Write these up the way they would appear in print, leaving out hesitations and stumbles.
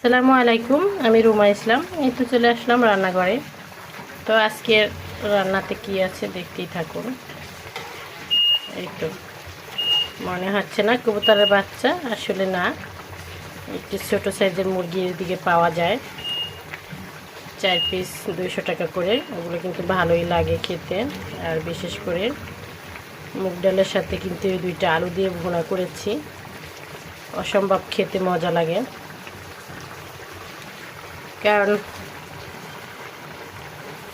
আসসালামু আলাইকুম, আমি রুমা ইসলাম। এই তো চলে আসলাম রান্নাঘরে। তো আজকের রান্নাতে কি আছে দেখতেই থাকুন। এই তো মনে হচ্ছে না কবুতরের বাচ্চা, আসলে না, একটু ছোটো সাইজের মুরগির দিকে পাওয়া যায়। 4 পিস 200 টাকা করে, ওগুলো কিন্তু ভালোই লাগে খেতে। আর বিশেষ করে মুগ ডালের সাথে কিন্তু এই 2টা আলু দিয়ে ভুনা করেছি, অসম্ভব খেতে মজা লাগে। কারণ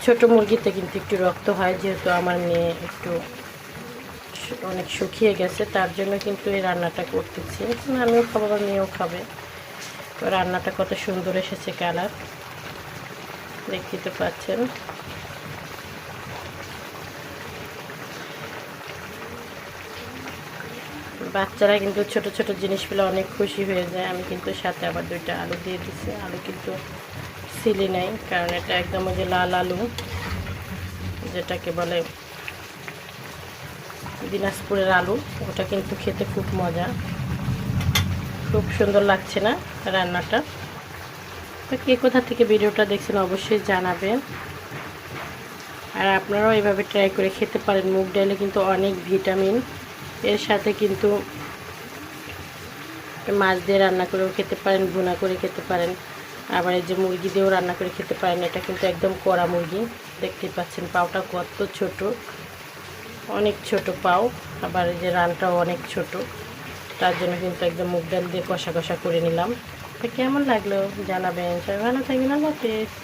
ছোট মুরগিতে কিন্তু একটু রক্ত হয়, যেহেতু আমার মেয়ে একটু অনেক শুকিয়ে গেছে, তার জন্য কিন্তু এই রান্নাটা করতেছি। আমিও খাবো, আমার মেয়েও খাবে। তো রান্নাটা কত সুন্দর এসেছে কালার, দেখতে তো পাচ্ছেন। বাচ্চারা কিন্তু ছোট ছোট জিনিস পেলে অনেক খুশি হয়ে যায়। আমি কিন্তু সাথে আবার 2টা আলু দিয়ে দিচ্ছি। আলু কিন্তু সিলি নাই, কারণ এটা একদম ওই যে লাল আলু, যেটাকে বলে দিনাজপুরের আলু। ওটা কিন্তু খেতে খুব মজা, খুব সুন্দর লাগছে না রান্নাটা? তো কে কোথা থেকে ভিডিওটা দেখছেন অবশ্যই জানাবেন। আর আপনারাও এভাবে ট্রাই করে খেতে পারেন। মুগ ডালে কিন্তু অনেক ভিটামিন, এর সাথে কিন্তু মাছ দিয়ে রান্না করেও খেতে পারেন, ভুনা করে খেতে পারেন, আবার এই যে মুরগি দিয়েও রান্না করে খেতে পারেন। এটা কিন্তু একদম কড়া মুরগি, দেখতেই পাচ্ছেন পাওটা কত ছোট, অনেক ছোট পাও। আবার এই যে রানটাও অনেক ছোট, তার জন্য কিন্তু একদম মুগ ডাল দিয়ে কষা কষা করে নিলাম। তো কেমন লাগলো জানাবেন। সবাই ভালো থাকবেন, আল্লাহ হাফেজ।